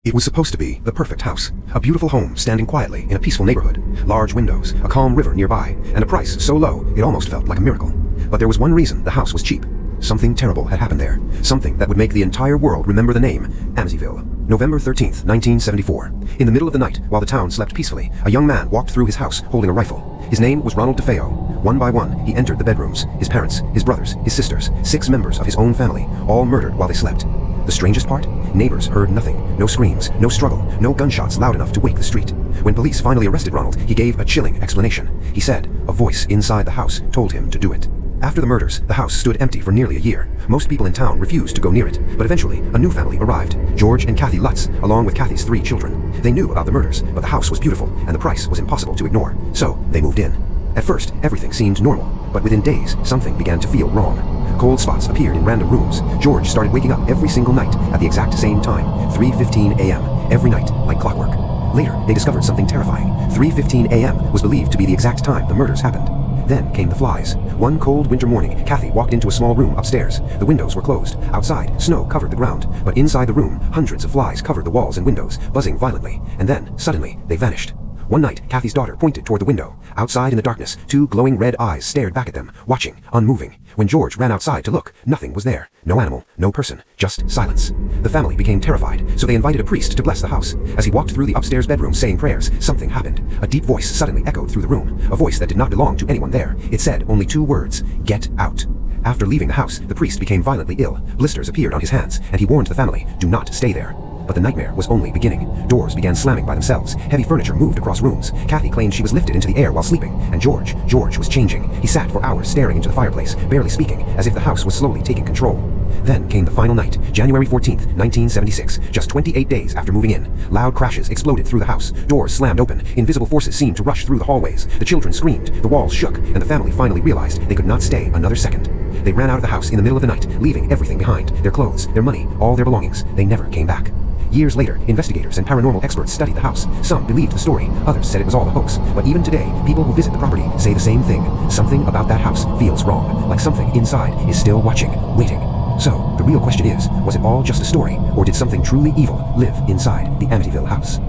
It was supposed to be the perfect house. A beautiful home standing quietly in a peaceful neighborhood. Large windows, a calm river nearby, and a price so low it almost felt like a miracle. But there was one reason the house was cheap. Something terrible had happened there. Something that would make the entire world remember the name Amityville. November 13th, 1974. In the middle of the night, while the town slept peacefully, a young man walked through his house holding a rifle. His name was Ronald DeFeo. One by one, he entered the bedrooms. His parents, his brothers, his sisters, 6 members of his own family, all murdered while they slept. The strangest part? Neighbors heard nothing. No screams, no struggle, no gunshots loud enough to wake the street. When police finally arrested Ronald, he gave a chilling explanation. He said a voice inside the house told him to do it. After the murders, the house stood empty for nearly a year. Most people in town refused to go near it, but eventually a new family arrived, George and Kathy Lutz, along with Kathy's 3 children. They knew about the murders, but the house was beautiful, and the price was impossible to ignore, so they moved in. At first, everything seemed normal, but within days, something began to feel wrong. Cold spots appeared in random rooms. George started waking up every single night at the exact same time, 3:15 a.m., every night, like clockwork. Later, they discovered something terrifying. 3:15 a.m. was believed to be the exact time the murders happened. Then came the flies. One cold winter morning, Kathy walked into a small room upstairs. The windows were closed. Outside, snow covered the ground, but inside the room, hundreds of flies covered the walls and windows, buzzing violently, and then, suddenly, they vanished. One night, Kathy's daughter pointed toward the window. Outside in the darkness, 2 glowing red eyes stared back at them, watching, unmoving. When George ran outside to look, nothing was there. No animal, no person, just silence. The family became terrified, so they invited a priest to bless the house. As he walked through the upstairs bedroom saying prayers, something happened. A deep voice suddenly echoed through the room, a voice that did not belong to anyone there. It said only 2 words, "Get out." After leaving the house, the priest became violently ill. Blisters appeared on his hands, and he warned the family, do not stay there. But the nightmare was only beginning. Doors began slamming by themselves. Heavy furniture moved across rooms. Kathy claimed she was lifted into the air while sleeping. And George was changing. He sat for hours staring into the fireplace, barely speaking, as if the house was slowly taking control. Then came the final night, January 14th, 1976, just 28 days after moving in. Loud crashes exploded through the house. Doors slammed open. Invisible forces seemed to rush through the hallways. The children screamed. The walls shook, and the family finally realized they could not stay another second. They ran out of the house in the middle of the night, leaving everything behind. Their clothes, their money, all their belongings. They never came back. Years later, investigators and paranormal experts studied the house. Some believed the story, others said it was all a hoax. But even today, people who visit the property say the same thing. Something about that house feels wrong, like something inside is still watching, waiting. So, the real question is, was it all just a story, or did something truly evil live inside the Amityville house?